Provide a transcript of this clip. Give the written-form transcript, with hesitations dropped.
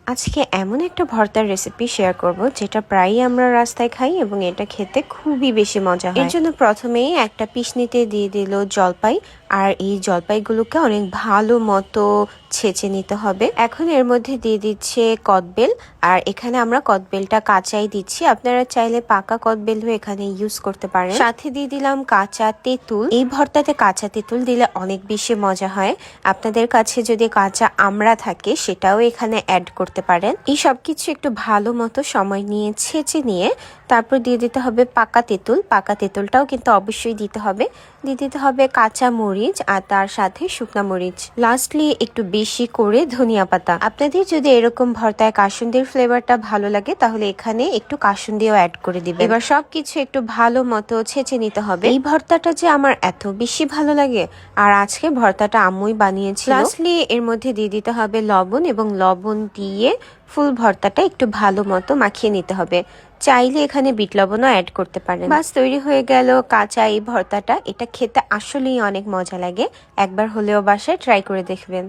আজকে এমন একটা ভর্তার রেসিপি শেয়ার করব যেটা প্রায়ই আমরা রাস্তায় খাই এবং এটা খেতে খুবই বেশি মজা হয়। এর জন্য প্রথমেই একটা পিষনিতে দিয়ে দিল জলপাই, আর এই জলপাইগুলোকে অনেক ভালো মতো ছেঁচে নিতে হবে। এখন এর মধ্যে দিয়ে দিচ্ছে কদবেল, আর এখানে আমরা কদবেলটা কাঁচাই দিচ্ছি, আপনারা চাইলে পাকা কদবেলও এখানে ইউজ করতে পারেন। সাথে দিয়ে দিলাম কাঁচা তেঁতুল। এই ভর্তাতে কাঁচা তেঁতুল দিলে অনেক বেশি মজা হয়। আপনাদের কাছে যদি কাঁচা আমড়া থাকে সেটাও এখানে অ্যাড করতে পারেন। এই সবকিছু একটু ভালো মতো সময় নিয়ে ছেঁচে নিয়ে তারপর দিয়ে দিতে হবে পাকা তেঁতুল। পাকা তেঁতুলটাও কিন্তু অবশ্যই দিতে হবে। দিয়ে দিতে হবে কাঁচা মরিচ আর তার সাথে শুকনা মরিচ, লাস্টলি একটু বেশি করে ধনিয়া পাতা। আপনাদের যদি এরকম ভর্তায় কাসুন্দির ফ্লেভারটা ভালো লাগে তাহলে এখানে একটু কাসুন্দিও অ্যাড করে দিবেন। এবার সবকিছু একটু ভালো মতো ছেঁচে নিতে হবে। এই ভর্তাটা যে আমার এত বেশি ভালো লাগে, আর আজকে ভর্তাটা আম্মুই বানিয়েছিল। লাস্টলি এর মধ্যে দিয়ে দিতে হবে লবণ, এবং লবণ দিয়ে ফুল ভর্তাটা একটু ভালো মতো মাখিয়ে নিতে হবে। চাইলে এখানে বিট লবণও অ্যাড করতে পারেন। বাস তৈরি হয়ে গেল কাঁচা এই ভর্তাটা। এটা খেতে আসলেই অনেক মজা লাগে, একবার হলেও বাসায় ট্রাই করে দেখবেন।